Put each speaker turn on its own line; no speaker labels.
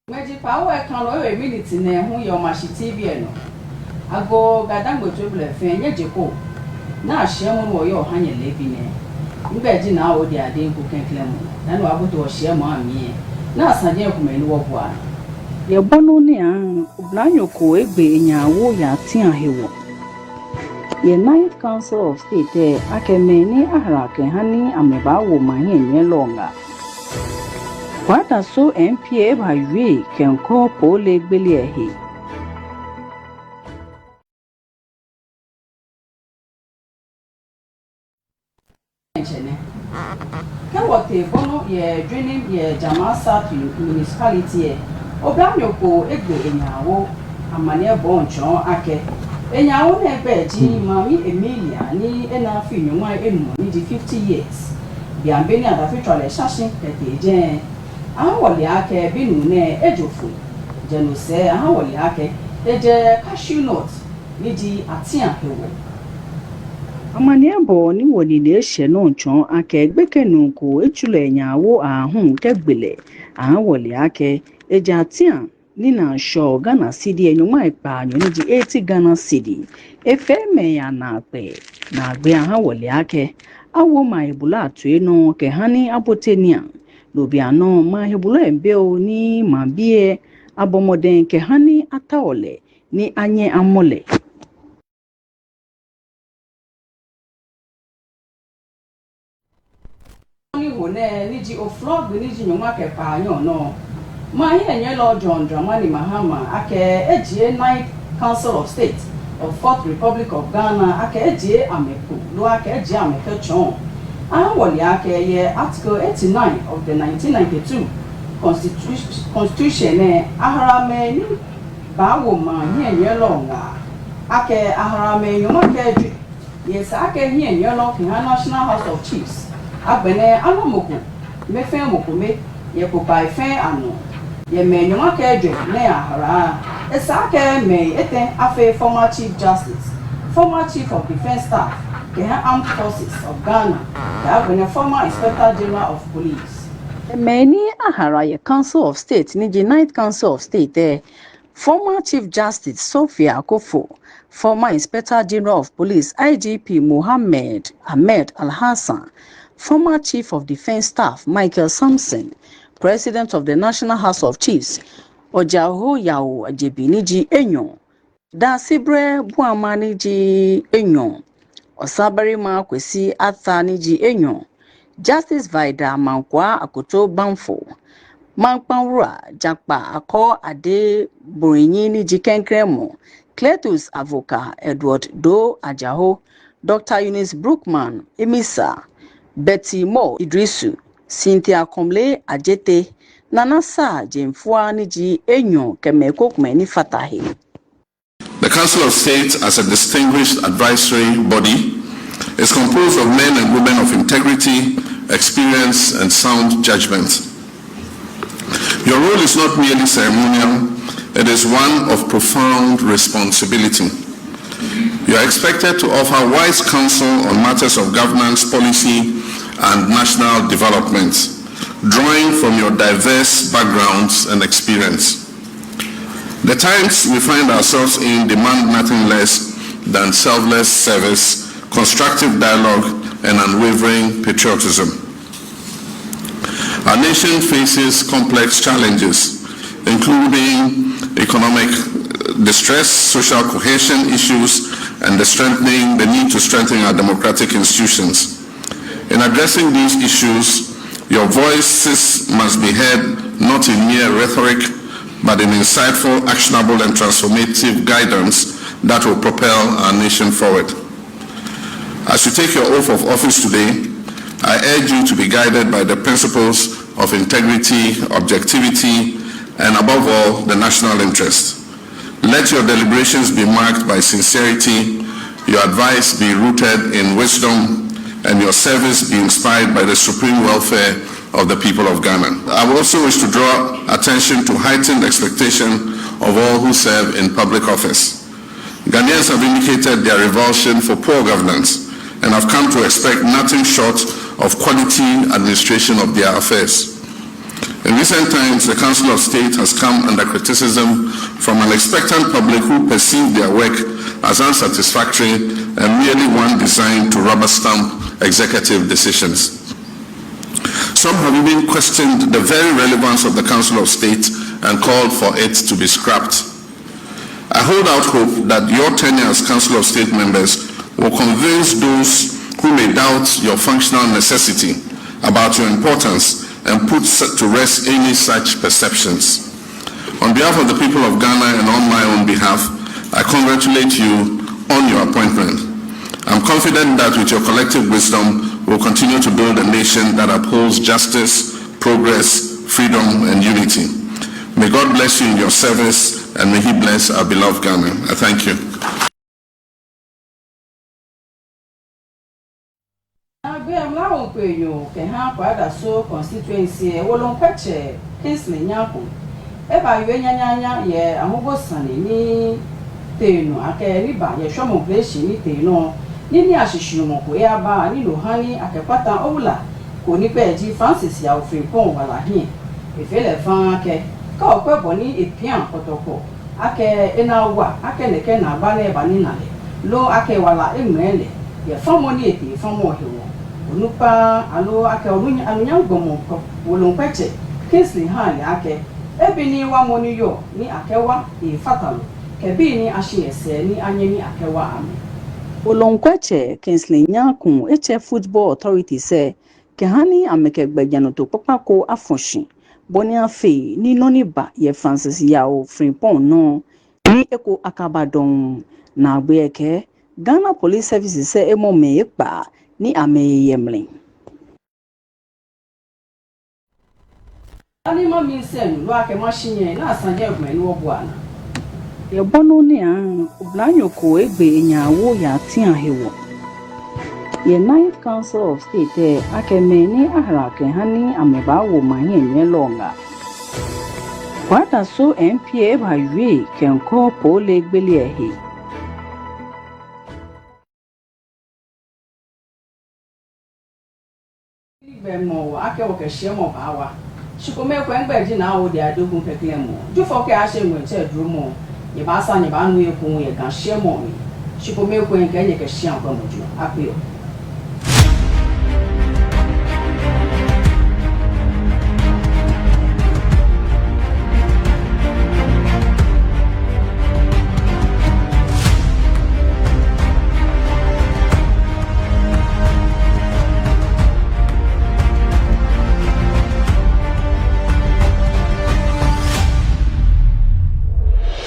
Magic power can over minutes in there who your mashi TV. I go Gadango Trouble, Fenya Jaco. Now, share one your honey living there. You bet you now, dear, they cook and claim. And I would do a share mammy. Now, Sadia Kuman walk one.
Your bononia, Blano Coegbe in your warrior Tia Hill. Your ninth council of state there, I can many Arak and honey, I'm about woman here longer. What are so MPA by we can call poor leg Billy a he.
What a bono ye draining ye Jamasa to municipality. Obanoko egbe in your and mania bonchon ake. In your own bed, Mammy Emilia, ni enough in your mind in 50 years. The ambeni at the future shashing at the jen. Ahawali ake binu ne ejofu. Jenu se ahawali ake eje cashew nut niji atian hewo.
Amaniabo ni woni le hye no nchon aka egbekenu ko echule nyawo ahun kegbele ahawali ake eje atian ni na show Ghana cedi enwuma ipa anyo niji 80 Ghana cedi efeme ya na pe na agbe ahawali ake awo ma ebula atu eno ke hani abotenia Lobiano ma hebulo embeo ni mabie abomoden ke hani ataole ni anye amole.
Ni wone niji oflog niji nyoma ke panyo no. Ma here nye Lord John Dramani Mahama ake eje 9th Council of State of 4th Republic of Ghana ake eje ameku lo ake eje ameke chon. Ahawali ake ye Article 89 of the 1992 Constitution aharame ni bawo ma nye longa ake aharame nyoma ke yes ake nye lo National House of Chiefs abene anomoko mefe mokome ye popai fe ano ye me nyoma ke ne ahara esake me eten afe former Chief Justice, former Chief of Defense Staff, the Armed Forces of Ghana, the former Inspector General of Police.
Many ahara Council of State niji 9th Council of State there, former Chief Justice Sophia Akofo, former Inspector General of Police IGP Mohammed Ahmed Al-Hassan, former Chief of Defense Staff Michael Sampson, President of the National House of Chiefs Ojaho Yao Ajebiniji Enyon, Da Sibre Buamaniji Enyon, Osabari Kwesi Athaniji Enyon, Justice Vida Mankwa Akoto Banfo, Mankpanwura Jakpa Ako Ade Borinyi Jikenkremo, Cletus Avoka Edward Do Ajaho, Dr. Eunice Brookman Emisa, Betty Mo Idrisu, Cynthia Komle Ajete, Nanasa Jemfua Niji Enyon Kemekokmeni Fatahi.
The Council of State, as a distinguished advisory body, is composed of men and women of integrity, experience, and sound judgment. Your role is not merely ceremonial, it is one of profound responsibility. You are expected to offer wise counsel on matters of governance, policy, and national development, drawing from your diverse backgrounds and experience. The times we find ourselves in demand nothing less than selfless service, constructive dialogue, and unwavering patriotism. Our nation faces complex challenges, including economic distress, social cohesion issues, and the need to strengthen our democratic institutions. In addressing these issues, your voices must be heard not in mere rhetoric, but in insightful, actionable, and transformative guidance that will propel our nation forward. As you take your oath of office today, I urge you to be guided by the principles of integrity, objectivity, and above all, the national interest. Let your deliberations be marked by sincerity, your advice be rooted in wisdom, and your service be inspired by the supreme welfare of the people of Ghana. I also wish to draw attention to heightened expectation of all who serve in public office. Ghanaians have indicated their revulsion for poor governance and have come to expect nothing short of quality administration of their affairs. In recent times, the Council of State has come under criticism from an expectant public who perceive their work as unsatisfactory and merely one designed to rubber stamp executive decisions. Some have even questioned the very relevance of the Council of State and called for it to be scrapped. I hold out hope that your tenure as Council of State members will convince those who may doubt your functional necessity about your importance and put to rest any such perceptions. On behalf of the people of Ghana and on my own behalf, I congratulate you on your appointment. I'm confident that with your collective wisdom, we'll continue to build a nation that upholds justice, progress, freedom, and unity. May God bless you in your service, and may He bless our beloved Ghana. I thank you.
Constituency Wolonqueche, Kinsley Nyaku. Eba Yuanyanya, ye Amobosani, ni Teno, Ake Riba, ye Shomo Bleshi, ni Teno, Nini Ashishumo, Eaba, ni Luhani, Akepata Ola, Kunipeji, Francis Yao Frimpon, Walahi, Efele Fanke, Kao Peboni, Epian, Potoko, Ake Enawa, Ake Nekena, Bane Baninale, Lo Ake Wala Emele, ye Famoni, Famo Hill. Nupa alo ake alunya gomo wolonpeche Kinsley Han ake ebini wa moni yo ni akewa e fatalo kebi ni ashiese ni anyeni akewa ame
Wolonpeche Kinsley Nyaku eche Football Authority se kehani ameke gbejano to papako afonshi boni afi ni noniba ye Francis Yao Frimpon no ni eko akabadon na agbeke Ghana Police Services se emo me ekpa ni ameyemlin
ani ma mi sen lo ake machine na asanje gmen wo buana
ye bono ni an oblanyo ko egbe enyawo ya ti ahewo ye Ninth Council of State ake me ni ahara ke hani ameba wo mahin ye longa kwata so MPA ba yue kenko pole gbele ehe
Bemo ake oke shemo bawa shikome kwengbe ji na wo de adogun kekle mo jufo ke a se mo che duro mo ye ba sa ni ba nu ekun ye kan shemo mi shikome kwen ke ye ke shian kwa mo ju ape